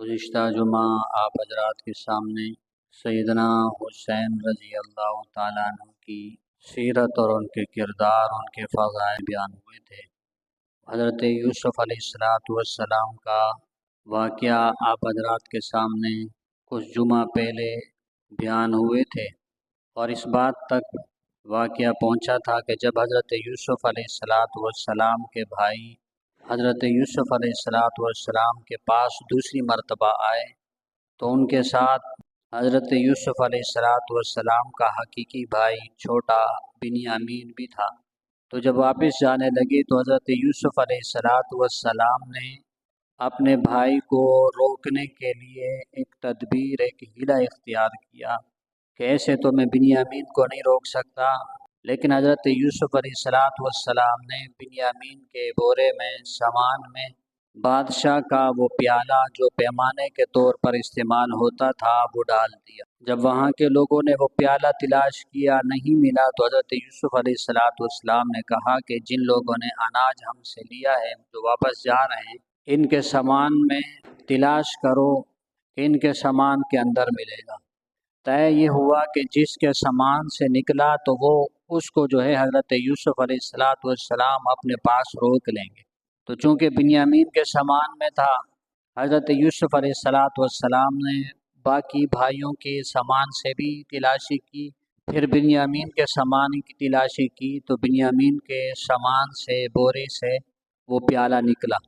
گزشتہ جمعہ آپ حضرات کے سامنے سیدنا حسین رضی اللہ تعالیٰ عنہ کی سیرت اور ان کے کردار، ان کے فضائل بیان ہوئے تھے۔ حضرت یوسف علیہ السلام کا واقعہ آپ حضرات کے سامنے کچھ جمعہ پہلے بیان ہوئے تھے، اور اس بات تک واقعہ پہنچا تھا کہ جب حضرت یوسف علیہ السلام کے بھائی حضرت یوسف علیہ السلام کے پاس دوسری مرتبہ آئے تو ان کے ساتھ حضرت یوسف علیہ السلام کا حقیقی بھائی چھوٹا بنیامین بھی تھا۔ تو جب واپس جانے لگے تو حضرت یوسف علیہ السلام نے اپنے بھائی کو روکنے کے لیے ایک تدبیر، ایک حیلہ اختیار کیا کہ ایسے تو میں بنیامین کو نہیں روک سکتا، لیکن حضرت یوسف علیہ السلام نے بنیامین کے بورے میں، سامان میں بادشاہ کا وہ پیالہ جو پیمانے کے طور پر استعمال ہوتا تھا وہ ڈال دیا۔ جب وہاں کے لوگوں نے وہ پیالہ تلاش کیا، نہیں ملا، تو حضرت یوسف علیہ السلام نے کہا کہ جن لوگوں نے اناج ہم سے لیا ہے، جو واپس جا رہے ہیں، ان کے سامان میں تلاش کرو، ان کے سامان کے اندر ملے گا۔ طے یہ ہوا کہ جس کے سامان سے نکلا تو وہ اس کو جو ہے حضرت یوسف علیہ السلام اپنے پاس روک لیں گے۔ تو چونکہ بنیامین کے سامان میں تھا، حضرت یوسف علیہ السلام نے باقی بھائیوں کے سامان سے بھی تلاشی کی، پھر بنیامین کے سامان کی تلاشی کی تو بنیامین کے سامان سے، بورے سے وہ پیالہ نکلا،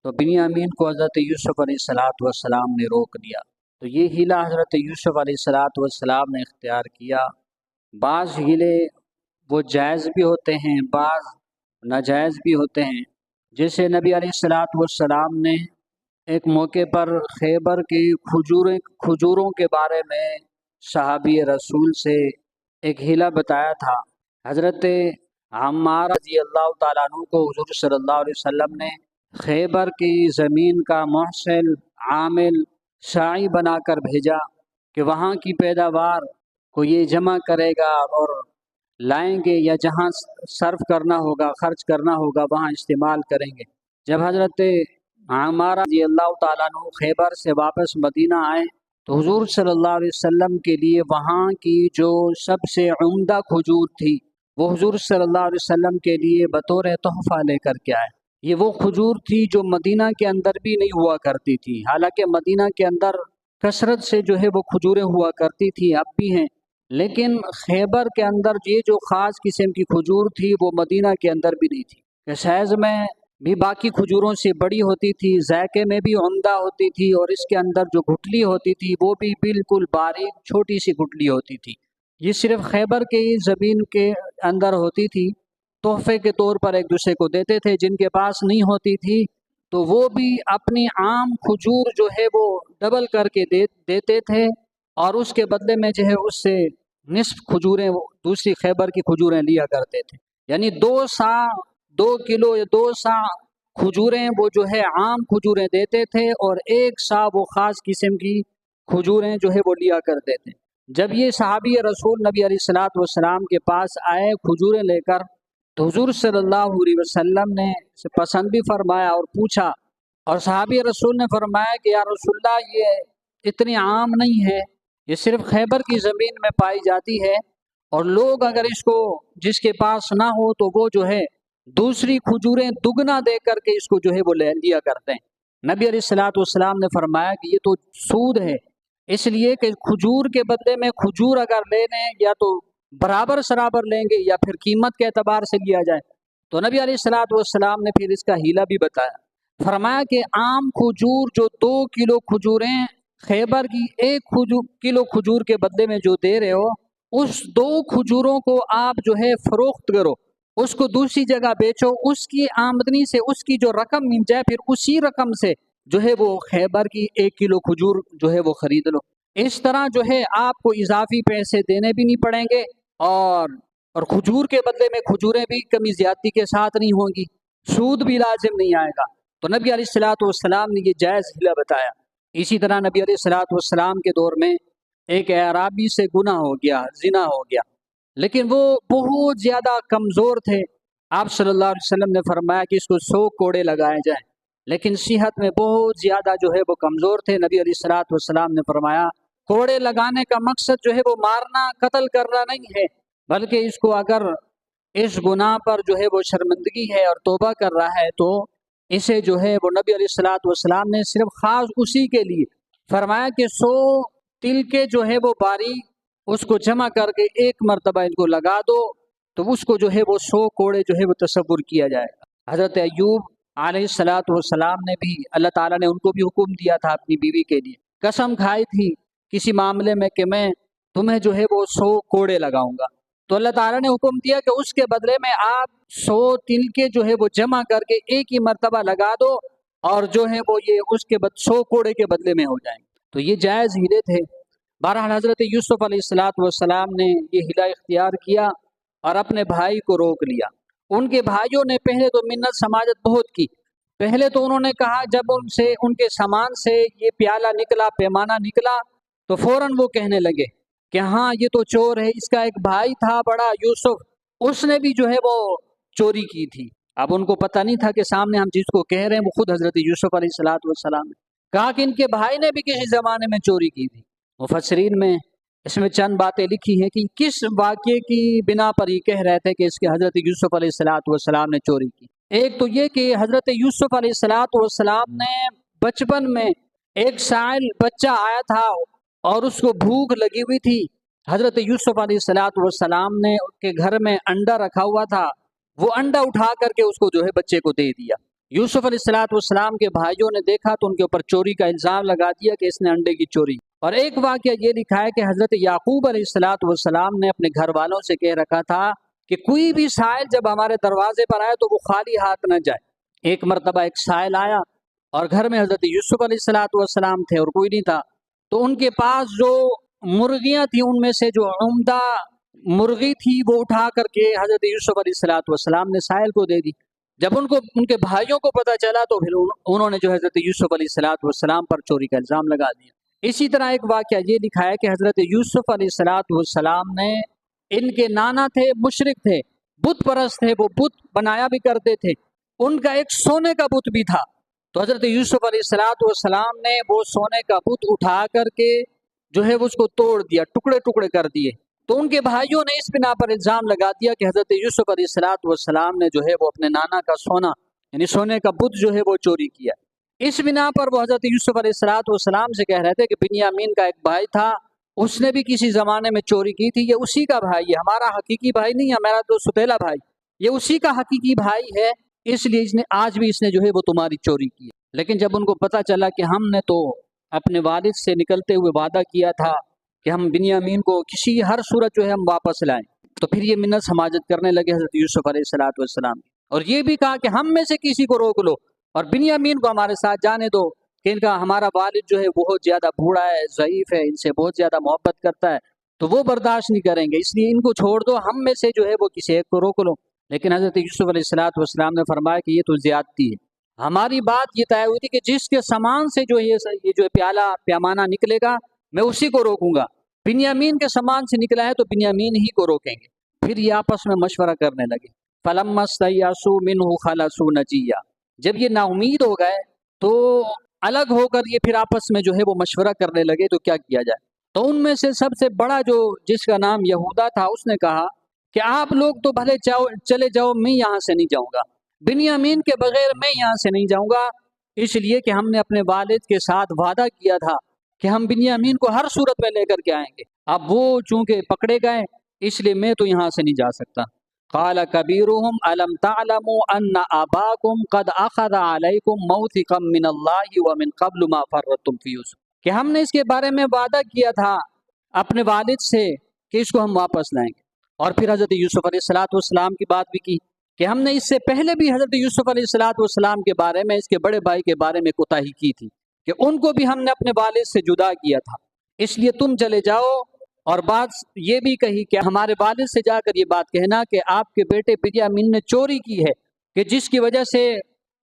تو بنیامین کو حضرت یوسف علیہ السلام نے روک دیا۔ تو یہ حیلہ حضرت یوسف علیہ السلام نے اختیار کیا۔ بعض حیلے وہ جائز بھی ہوتے ہیں، بعض ناجائز بھی ہوتے ہیں۔ جیسے نبی علیہ السلام نے ایک موقع پر خیبر کی کھجوروں کے بارے میں صحابی رسول سے ایک حیلہ بتایا تھا۔ حضرت عمار رضی اللہ تعالیٰ عنہ کو حضور صلی اللہ علیہ وسلم نے خیبر کی زمین کا محصل، عامل، ساعی بنا کر بھیجا کہ وہاں کی پیداوار کو یہ جمع کرے گا اور لائیں گے، یا جہاں صرف کرنا ہوگا، خرچ کرنا ہوگا، وہاں استعمال کریں گے۔ جب حضرت عمار رضی اللہ تعالیٰ عنہ خیبر سے واپس مدینہ آئے تو حضور صلی اللہ علیہ وسلم کے لیے وہاں کی جو سب سے عمدہ کھجور تھی وہ حضور صلی اللہ علیہ وسلم کے لیے بطور تحفہ لے کر کے آئے۔ یہ وہ کھجور تھی جو مدینہ کے اندر بھی نہیں ہوا کرتی تھی، حالانکہ مدینہ کے اندر کثرت سے جو ہے وہ کھجوریں ہوا کرتی تھی، اب بھی ہیں، لیکن خیبر کے اندر یہ جو خاص قسم کی کھجور تھی وہ مدینہ کے اندر بھی نہیں تھی، کہ سائز میں بھی باقی کھجوروں سے بڑی ہوتی تھی، ذائقے میں بھی عمدہ ہوتی تھی، اور اس کے اندر جو گٹھلی ہوتی تھی وہ بھی بالکل باریک چھوٹی سی گٹھلی ہوتی تھی۔ یہ صرف خیبر کی زمین کے اندر ہوتی تھی، تحفے کے طور پر ایک دوسرے کو دیتے تھے۔ جن کے پاس نہیں ہوتی تھی تو وہ بھی اپنی عام کھجور جو ہے وہ ڈبل کر کے دیتے تھے، اور اس کے بدلے میں جو ہے اس سے نصف کھجوریں دوسری خیبر کی کھجوریں لیا کرتے تھے، یعنی 2 کلو یا 2 سا کھجوریں وہ جو ہے عام کھجوریں دیتے تھے، اور 1 سا وہ خاص قسم کی کھجوریں جو ہے وہ لیا کرتے تھے۔ جب یہ صحابی رسول نبی علیہ السلام کے پاس آئے کھجوریں لے کر، تو حضور صلی اللہ علیہ وسلم نے اسے پسند بھی فرمایا اور پوچھا، اور صحابی رسول نے فرمایا کہ یا رسول اللہ یہ اتنی عام نہیں ہے، یہ صرف خیبر کی زمین میں پائی جاتی ہے، اور لوگ اگر اس کو جس کے پاس نہ ہو تو وہ جو ہے دوسری کھجوریں دگنا دے کر کے اس کو جو ہے وہ لے لیا کرتے ہیں۔ نبی علیہ السلام نے فرمایا کہ یہ تو سود ہے، اس لیے کہ کھجور کے بدلے میں کھجور اگر لے لیں یا تو برابر سرابر لیں گے یا پھر قیمت کے اعتبار سے لیا جائے۔ تو نبی علیہ السلام نے پھر اس کا حیلہ بھی بتایا، فرمایا کہ عام کھجور جو 2 کلو کھجوریں خیبر کی 1 کلو کھجور کے بدلے میں جو دے رہے ہو، اس 2 کھجوروں کو آپ جو ہے فروخت کرو، اس کو دوسری جگہ بیچو، اس کی آمدنی سے اس کی جو رقم مل جائے پھر اسی رقم سے جو ہے وہ خیبر کی 1 کلو کھجور جو ہے وہ خرید لو۔ اس طرح جو ہے آپ کو اضافی پیسے دینے بھی نہیں پڑیں گے، اور کھجور کے بدلے میں کھجوریں بھی کمی زیادتی کے ساتھ نہیں ہوں گی، سود بھی لازم نہیں آئے گا۔ تو نبی علیہ السلام نے یہ جائز حیلہ بتایا۔ اسی طرح نبی علیہ السلام کے دور میں ایک اعرابی سے گناہ ہو گیا، زنا ہو گیا، لیکن وہ بہت زیادہ کمزور تھے۔ آپ صلی اللہ علیہ وسلم نے فرمایا کہ اس کو 100 کوڑے لگائے جائیں۔ لیکن صحت میں بہت زیادہ جو ہے وہ کمزور تھے۔ نبی علیہ الصلوۃ والسلام نے فرمایا کوڑے لگانے کا مقصد جو ہے وہ مارنا قتل کرنا نہیں ہے، بلکہ اس کو اگر اس گناہ پر جو ہے وہ شرمندگی ہے اور توبہ کر رہا ہے تو اسے جو ہے وہ نبی علیہ الصلوۃ والسلام نے صرف خاص اسی کے لیے فرمایا کہ 100 تل کے جو ہے وہ باریک اس کو جمع کر کے ایک مرتبہ ان کو لگا دو تو اس کو جو ہے وہ 100 کوڑے جو ہے وہ تصور کیا جائے گا۔ حضرت ایوب علیہ الصلوۃ والسلام نے بھی اللہ تعالیٰ نے ان کو بھی حکم دیا تھا اپنی بیوی کے لیے، قسم کھائی تھی کسی معاملے میں کہ میں تمہیں جو ہے وہ 100 کوڑے لگاؤں گا، تو اللہ تعالیٰ نے حکم دیا کہ اس کے بدلے میں آپ 100 تل کے جو ہے وہ جمع کر کے ایک ہی مرتبہ لگا دو اور جو ہے وہ یہ اس کے 100 کوڑے کے بدلے میں ہو جائیں گے۔ تو یہ جائز ہیلے تھے۔ بہرحال حضرت یوسف علیہ الصلوۃ والسلام نے یہ ہیلا اختیار کیا اور اپنے بھائی کو روک لیا۔ ان کے بھائیوں نے پہلے تو منت سماجت بہت کی۔ پہلے تو انہوں نے کہا جب ان کے سامان سے یہ پیالہ نکلا، پیمانہ نکلا، تو فوراً وہ کہنے لگے کہ ہاں یہ تو چور ہے، اس کا ایک بھائی تھا بڑا یوسف، اس نے بھی جو ہے وہ چوری کی تھی۔ اب ان کو پتہ نہیں تھا کہ سامنے ہم جس کو کہہ رہے ہیں وہ خود حضرت یوسف علیہ الصلوۃ والسلام نے کہا کہ ان کے بھائی نے بھی کسی زمانے میں چوری کی تھی۔ مفسرین میں اس میں چند باتیں لکھی ہیں کہ کس واقعے کی بنا پر یہ کہہ رہے تھے کہ اس کے حضرت یوسف علیہ الصلوۃ والسلام نے چوری کی۔ ایک تو یہ کہ حضرت یوسف علیہ الصلوۃ والسلام نے بچپن میں ایک سائل بچہ آیا تھا اور اس کو بھوک لگی ہوئی تھی، حضرت یوسف علیہ الصلوۃ والسلام نے ان کے گھر میں انڈا رکھا ہوا تھا، وہ انڈا اٹھا کر کے اس کو جو ہے بچے کو دے دیا۔ یوسف علیہ الصلوۃ والسلام کے بھائیوں نے دیکھا تو ان کے اوپر چوری کا الزام لگا دیا کہ اس نے انڈے کی چوری۔ اور ایک واقعہ یہ لکھا ہے کہ حضرت یعقوب علیہ الصلوۃ والسلام نے اپنے گھر والوں سے کہہ رکھا تھا کہ کوئی بھی سائل جب ہمارے دروازے پر آئے تو وہ خالی ہاتھ نہ جائے۔ ایک مرتبہ ایک سائل آیا اور گھر میں حضرت یوسف علیہ الصلوۃ والسلام تھے اور کوئی نہیں تھا، تو ان کے پاس جو مرغیاں تھیں ان میں سے جو عمدہ مرغی تھی وہ اٹھا کر کے حضرت یوسف علیہ الصلوۃ والسلام نے سائل کو دے دی۔ جب ان کے بھائیوں کو پتہ چلا تو پھر انہوں نے جو حضرت یوسف علیہ الصلوۃ والسلام پر چوری کا الزام لگا دیا۔ اسی طرح ایک واقعہ یہ لکھا ہے کہ حضرت یوسف علیہ الصلوۃ والسلام نے، ان کے نانا تھے مشرک تھے، بت پرست تھے، وہ بت بنایا بھی کرتے تھے، ان کا ایک سونے کا بت بھی تھا، تو حضرت یوسف علیہ الصلوۃ والسلام نے وہ سونے کا بت اٹھا کر کے جو ہے اس کو توڑ دیا، ٹکڑے ٹکڑے کر دیے۔ تو ان کے بھائیوں نے اس بنا پر الزام لگا دیا کہ حضرت یوسف علیہ الصلوۃ والسلام نے جو ہے وہ اپنے نانا کا سونا یعنی سونے کا بت جو ہے وہ چوری کیا۔ اس بنا پر وہ حضرت یوسف علیہ الصلوۃ والسلام سے کہہ رہے تھے کہ بنیامین کا ایک بھائی تھا، اس نے بھی کسی زمانے میں چوری کی تھی، یہ اسی کا بھائی ہے، ہمارا حقیقی بھائی نہیں ہے، ہمارا تو ستیلا بھائی، یہ اسی کا حقیقی بھائی ہے، اس لیے آج بھی اس نے جو ہے وہ تمہاری چوری کی۔ لیکن جب ان کو پتہ چلا کہ ہم نے تو اپنے والد سے نکلتے ہوئے وعدہ کیا تھا کہ ہم بنیامین کو کسی ہر صورت جو ہے ہم واپس لائیں، تو پھر یہ منت سماجت کرنے لگے حضرت یوسف علیہ الصلوۃ والسلام، اور یہ بھی کہا کہ ہم میں سے کسی کو روک لو اور بنیامین کو ہمارے ساتھ جانے دو، کہ ان کا ہمارا والد جو ہے بہت زیادہ بوڑھا ہے، ضعیف ہے، ان سے بہت زیادہ محبت کرتا ہے، تو وہ برداشت نہیں کریں گے، اس لیے ان کو چھوڑ دو، ہم میں سے جو ہے وہ کسی ایک کو روک لو۔ لیکن حضرت یوسف علیہ الصلوۃ والسلام نے فرمایا کہ یہ تو زیادتی ہے، ہماری بات یہ طے ہوئی تھی کہ جس کے سامان سے جو یہ جو پیالہ پیمانہ نکلے گا میں اسی کو روکوں گا، بنیامین کے سامان سے نکلا ہے تو بنیامین ہی کو روکیں گے۔ پھر یہ آپس میں مشورہ کرنے لگے، فَلَمَّا اسْتَيْأَسُوا مِنْهُ خَلَصُوا نَجِيًّا، جب یہ نا امید ہو گئے تو الگ ہو کر یہ پھر آپس میں جو ہے وہ مشورہ کرنے لگے تو کیا کیا جائے۔ تو ان میں سے سب سے بڑا جو جس کا نام یہودا تھا، اس نے کہا کہ آپ لوگ تو بھلے چلے جاؤ، میں یہاں سے نہیں جاؤں گا، بنیامین کے بغیر میں یہاں سے نہیں جاؤں گا، اس لیے کہ ہم نے اپنے والد کے ساتھ وعدہ کیا تھا کہ ہم بنیامین کو ہر صورت میں لے کر کے آئیں گے، اب وہ چونکہ پکڑے گئے اس لیے میں تو یہاں سے نہیں جا سکتا۔ قال کبیرہم الم تعلموا ان اباکم قد اخذ علیکم موثقا من اللہ ومن قبل ما فرطتم فی یوسف، کہ ہم نے اس کے بارے میں وعدہ کیا تھا اپنے والد سے کہ اس کو ہم واپس لائیں گے، اور پھر حضرت یوسف علیہ الصلوۃ والسلام کی بات بھی کی کہ ہم نے اس سے پہلے بھی حضرت یوسف علیہ الصلوۃ والسلام کے بارے میں، اس کے بڑے بھائی کے بارے میں کوتاہی کی تھی کہ ان کو بھی ہم نے اپنے والد سے جدا کیا تھا، اس لیے تم چلے جاؤ، اور بات یہ بھی کہی کہ ہمارے والد سے جا کر یہ بات کہنا کہ آپ کے بیٹے بنیامین نے چوری کی ہے، کہ جس کی وجہ سے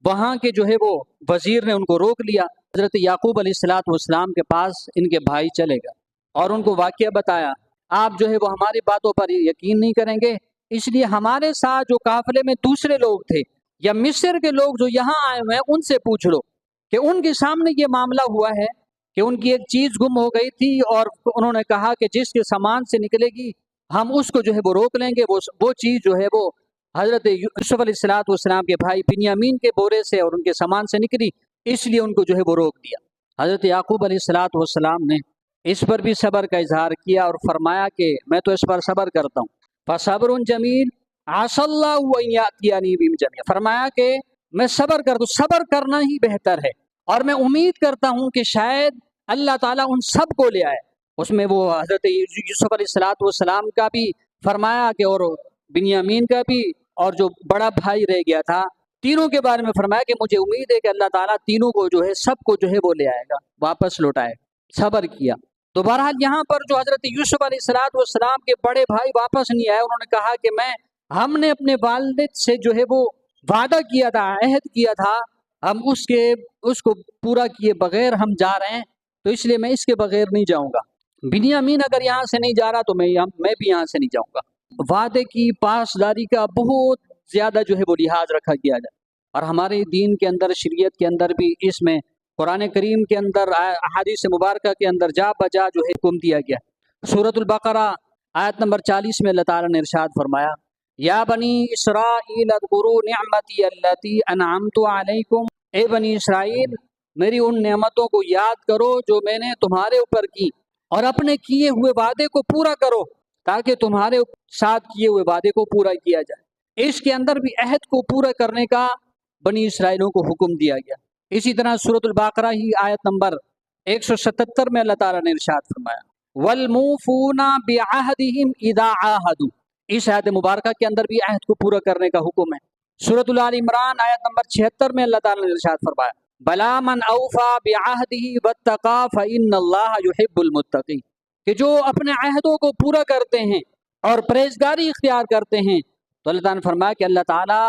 وہاں کے جو ہے وہ وزیر نے ان کو روک لیا۔ حضرت یعقوب علیہ الصلوۃ والسلام کے پاس ان کے بھائی چلے گئے اور ان کو واقعہ بتایا، آپ جو ہے وہ ہماری باتوں پر یقین نہیں کریں گے، اس لیے ہمارے ساتھ جو قافلے میں دوسرے لوگ تھے یا مصر کے لوگ جو یہاں آئے ہوئے ہیں ان سے پوچھ لو کہ ان کے سامنے یہ معاملہ ہوا ہے کہ ان کی ایک چیز گم ہو گئی تھی اور انہوں نے کہا کہ جس کے سامان سے نکلے گی ہم اس کو جو ہے وہ روک لیں گے. وہ چیز جو ہے وہ حضرت یوسف علیہ السلام کے بھائی بنیامین کے بورے سے اور ان کے سامان سے نکلی، اس لیے ان کو جو ہے وہ روک دیا. حضرت یعقوب علیہ السلام نے اس پر بھی صبر کا اظہار کیا اور فرمایا کہ میں تو اس پر صبر کرتا ہوں. فصبر جمیل عسى الله ان ياتيني بهم جميعا، فرمایا کہ میں صبر کر دوں، صبر کرنا ہی بہتر ہے اور میں امید کرتا ہوں کہ شاید اللہ تعالیٰ ان سب کو لے آئے. اس میں وہ حضرت یوسف علیہ السلام کا بھی فرمایا کہ اور بنیامین کا بھی اور جو بڑا بھائی رہ گیا تھا تینوں کے بارے میں فرمایا کہ مجھے امید ہے کہ اللہ تعالیٰ تینوں کو جو ہے سب کو جو ہے وہ لے آئے گا، واپس لوٹائے. صبر کیا. تو بہرحال یہاں پر جو حضرت یوسف علیہ السلام کے بڑے بھائی واپس نہیں آئے، انہوں نے کہا کہ ہم نے اپنے والد سے جو ہے وہ وعدہ کیا تھا، عہد کیا تھا، ہم اس کو پورا کیے بغیر ہم جا رہے ہیں، تو اس لیے میں اس کے بغیر نہیں جاؤں گا. بنیامین اگر یہاں سے نہیں جا رہا تو میں بھی یہاں سے نہیں جاؤں گا. وعدے کی پاسداری کا بہت زیادہ جو ہے وہ لحاظ رکھا گیا جائے، اور ہمارے دین کے اندر، شریعت کے اندر بھی، اس میں قرآن کریم کے اندر، احادیث مبارکہ کے اندر جا بجا جو ہے حکم دیا گیا. سورۃ البقرہ آیت نمبر 40 میں اللہ تعالیٰ نے ارشاد فرمایا، یا بنی اسرائیل اذکروا نعمتی التی انعمت علیکم، اے بنی اسرائیل میری ان نعمتوں کو یاد کرو جو میں نے تمہارے اوپر کی، اور اپنے کیے ہوئے وعدے کو پورا کرو تاکہ تمہارے ساتھ کیے ہوئے وعدے کو پورا کیا جائے. اس کے اندر بھی عہد کو پورا کرنے کا بنی اسرائیلوں کو حکم دیا گیا. اسی طرح سورۃ البقرہ ہی آیت نمبر 177 میں اللہ تعالیٰ نے ارشاد فرمایا، وَالْمُوفُونَ بِعَهْدِهِمْ إِذَا عَاهَدُوا، اس آیت مبارکہ کے اندر بھی عہد کو پورا کرنے کا حکم ہے. سورۃ آل عمران آیت نمبر 76 میں اللہ تعالیٰ نے ارشاد فرمایا، بَلَا مَنْ أَوْفَى بِعَهْدِهِ وَاتَّقَى فَإِنَّ اللَّهَ يُحِبُّ الْمُتَّقِينَ، کہ جو اپنے عہدوں کو پورا کرتے ہیں اور پرہیزگاری اختیار کرتے ہیں، تو اللہ تعالیٰ نے فرمایا کہ اللہ تعالیٰ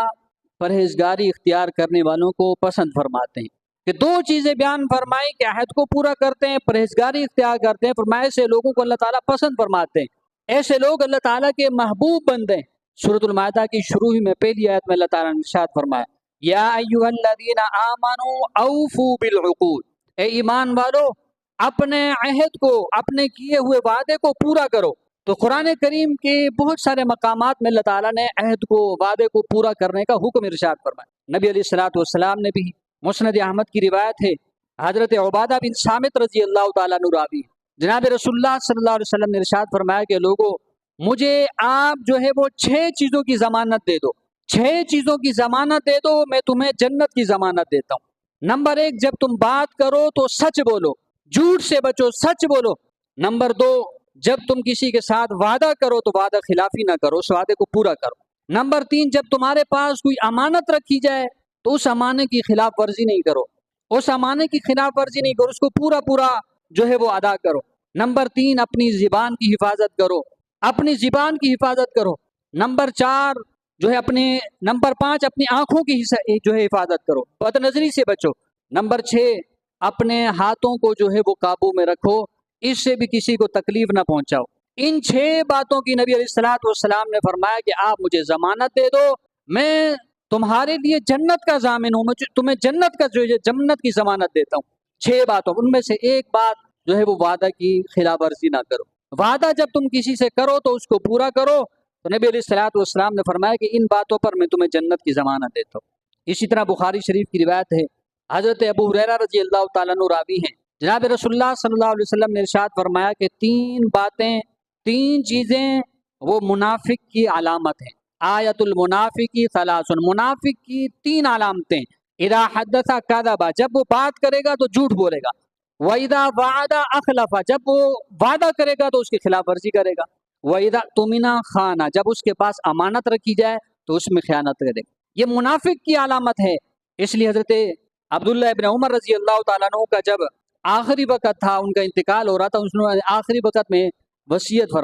پرہیزگاری اختیار کرنے والوں کو پسند فرماتے ہیں. کہ دو چیزیں بیان فرمائی کہ عہد کو پورا کرتے ہیں، پرہیزگاری اختیار کرتے ہیں، فرمائے سے لوگوں کو اللہ تعالیٰ پسند فرماتے ہیں، ایسے لوگ اللہ تعالیٰ کے محبوب بندے ہیں. سورۃ المائدہ کی شروع ہی میں پہلی آیت میں اللہ تعالیٰ نے ارشاد فرمایا، یا ایھا الذین آمنوا اوفوا بالعقود، اے ایمان والو اپنے عہد کو، اپنے کیے ہوئے وعدے کو پورا کرو. تو قرآن کریم کے بہت سارے مقامات میں اللہ تعالیٰ نے عہد کو، وعدے کو پورا کرنے کا حکم ارشاد فرمایا. نبی علیہ السلام نے بھی، مسند احمد کی روایت ہے، حضرت عبادہ بن صامت رضی اللہ تعالیٰ عنہ راوی، جناب رسول اللہ صلی اللہ علیہ وسلم نے ارشاد فرمایا کہ لوگوں مجھے آپ جو ہے وہ 6 چیزوں کی ضمانت دے دو، 6 چیزوں کی ضمانت دے دو، میں تمہیں جنت کی ضمانت دیتا ہوں. نمبر 1، جب تم بات کرو تو سچ بولو، جھوٹ سے بچو، سچ بولو. نمبر 2، جب تم کسی کے ساتھ وعدہ کرو تو وعدہ خلافی نہ کرو، اس وعدے کو پورا کرو. نمبر 3، جب تمہارے پاس کوئی امانت رکھی جائے تو اس امانے کی خلاف ورزی نہیں کرو، اس امانے کی خلاف ورزی نہیں کرو، اس کو پورا جو ہے وہ ادا کرو. نمبر 3، اپنی زبان کی حفاظت کرو، اپنی زبان کی حفاظت کرو. نمبر 4 جو ہے نمبر 5 اپنی آنکھوں کی جو ہے حفاظت کرو، بد نظری سے بچو. نمبر 6 اپنے ہاتھوں کو جو ہے وہ قابو میں رکھو، اس سے بھی کسی کو تکلیف نہ پہنچاؤ. ان 6 باتوں کی نبی علیہ السلام نے فرمایا کہ آپ مجھے ضمانت دے دو، میں تمہارے لیے جنت کا ضامن ہوں، میں تمہیں جنت کی ضمانت دیتا ہوں. 6 باتوں، ان میں سے ایک بات جو ہے وہ وعدہ کی خلاف ورزی نہ کرو. وعدہ جب تم کسی سے کرو تو اس کو پورا کرو. تو نبی علیہ السلام نے فرمایا کہ ان باتوں پر میں تمہیں جنت کی ضمانت دیتا ہوں. اسی طرح بخاری شریف کی روایت ہے، حضرت ابو ہریرہ رضی اللہ تعالیٰ عنہ راوی ہیں، جناب رسول اللہ صلی اللہ علیہ وسلم نے ارشاد فرمایا کہ 3 باتیں، 3 چیزیں وہ منافق کی علامت ہیں. آیت المنافقی 3، منافق کی 3 علامتیں، اذا حدث کذب، جب وہ بات کرے گا تو جھوٹ بولے گا، وَإِذَا وَعَدَ أَخْلَفَ، جب وہ وعدہ کرے گا تو اس کی خلاف ورزی کرے گا، وَإِذَا اؤْتُمِنَ خَانَ، جب اس کے پاس امانت رکھی جائے تو اس میں خیانت کرے گا. یہ منافق کی علامت ہے. اس لیے حضرت عبداللہ ابن عمر رضی اللہ تعالیٰ عنہ کا جب آخری وقت تھا، ان کا انتقال ہو رہا تھا، انہوں نے آخری وقت میں وصیت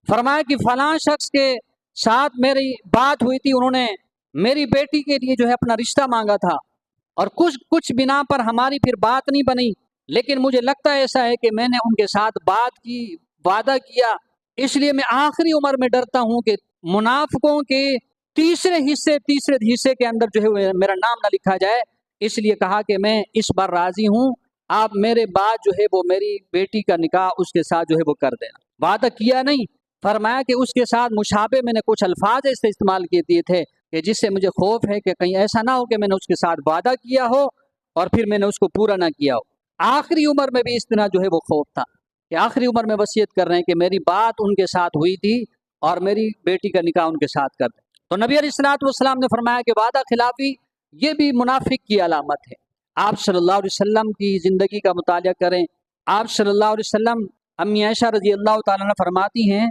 فرمایا کہ فلاں شخص کے ساتھ میری بات ہوئی تھی، انہوں نے میری بیٹی کے لیے جو ہے اپنا رشتہ مانگا تھا، اور کچھ بنا پر ہماری پھر بات نہیں بنی، لیکن مجھے لگتا ہے ایسا ہے کہ میں نے ان کے ساتھ بات کی، وعدہ کیا، اس لیے میں آخری عمر میں ڈرتا ہوں کہ منافقوں کے تیسرے حصے کے اندر جو ہے میرا نام نہ لکھا جائے، اس لیے کہا کہ میں اس بار راضی ہوں، آپ میرے بعد جو ہے وہ میری بیٹی کا نکاح اس کے ساتھ جو ہے وہ کر دینا۔ وعدہ کیا نہیں، فرمایا کہ اس کے ساتھ مشابہ میں نے کچھ الفاظ ایسے استعمال کیے دیے تھے کہ جس سے مجھے خوف ہے کہ کہیں ایسا نہ ہو کہ میں نے اس کے ساتھ وعدہ کیا ہو اور پھر میں نے اس کو پورا نہ کیا ہو۔ آخری عمر میں بھی اس طرح جو ہے وہ خوف تھا کہ آخری عمر میں وصیت کر رہے ہیں کہ میری بات ان کے ساتھ ہوئی تھی اور میری بیٹی کا نکاح ان کے ساتھ کر دیں۔ تو نبی علیہ الصلوۃ والسلام نے فرمایا کہ وعدہ خلافی یہ بھی منافق کی علامت ہے۔ آپ صلی اللہ علیہ وسلم کی زندگی کا مطالعہ کریں، آپ صلی اللہ علیہ وسلم، امی عائشہ رضی اللہ تعالیٰ عنہ فرماتی ہیں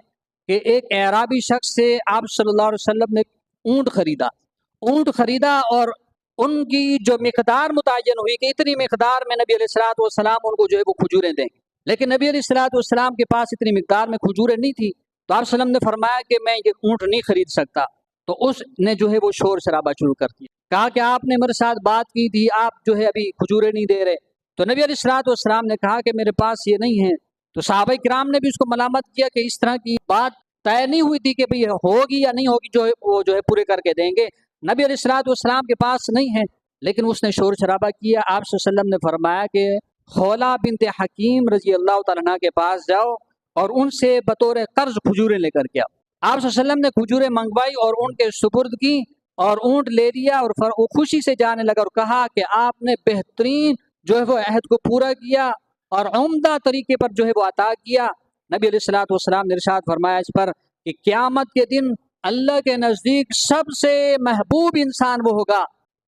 کہ ایک اعرابی شخص سے آپ صلی اللہ علیہ وسلم نے اونٹ خریدا اور ان کی جو مقدار متعین ہوئی کہ اتنی مقدار میں نبی علیہ الصلوۃ والسلام ان کو جو ہے وہ کھجوریں دیں، لیکن نبی علیہ الصلوۃ والسلام کے پاس اتنی مقدار میں کھجوریں نہیں تھی، تو آپ صلی اللہ علیہ وسلم نے فرمایا کہ میں یہ اونٹ نہیں خرید سکتا۔ تو اس نے جو ہے وہ شور شرابہ شروع کر دیا، کہا کہ آپ نے میرے ساتھ بات کی تھی، آپ جو ہے ابھی کھجوریں نہیں دے رہے۔ تو نبی علیہ الصلوۃ والسلام نے کہا کہ میرے پاس یہ نہیں ہے۔ تو صحابہ کرام نے بھی اس کو ملامت کیا کہ اس طرح کی بات طے نہیں ہوئی تھی کہ بھئی ہوگی یا نہیں ہوگی، جو ہے وہ جو ہے پورے کر کے دیں گے، نبی علیہ الصلوۃ والسلام کے پاس نہیں ہے، لیکن اس نے شور شرابہ کیا۔ آپ صلی اللہ علیہ وسلم نے فرمایا کہ خولہ بنت حکیم رضی اللہ تعالیٰ عنہ کے پاس جاؤ اور ان سے بطور قرض کھجوریں لے کر کے آؤ۔ آپ صلی اللہ علیہ وسلم نے کھجوریں منگوائی اور ان کے سپرد کی اور اونٹ لے لیا اور وہ خوشی سے جانے لگا اور کہا کہ آپ نے بہترین جو ہے وہ عہد کو پورا کیا اور عمدہ طریقے پر جو ہے وہ عطا کیا۔ نبی علیہ الصلوۃ والسلام نے ارشاد فرمایا اس پر کہ قیامت کے دن اللہ کے نزدیک سب سے محبوب انسان وہ ہوگا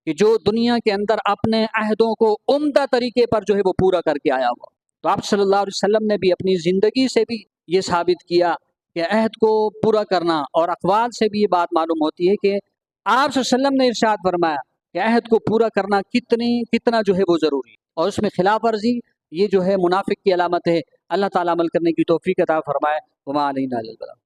کہ جو دنیا کے اندر اپنے عہدوں کو عمدہ طریقے پر جو ہے وہ پورا کر کے آیا ہوا۔ تو آپ صلی اللہ علیہ وسلم نے بھی اپنی زندگی سے بھی یہ ثابت کیا کہ عہد کو پورا کرنا، اور اقوال سے بھی یہ بات معلوم ہوتی ہے کہ آپ صلی اللہ علیہ وسلم نے ارشاد فرمایا کہ عہد کو پورا کرنا کتنا جو ہے وہ ضروری ہے، اور اس میں خلاف ورزی یہ جو ہے منافق کی علامت ہے۔ اللہ تعالیٰ عمل کرنے کی توفیق عطا فرمائے۔ وما علینا الا البلاغ۔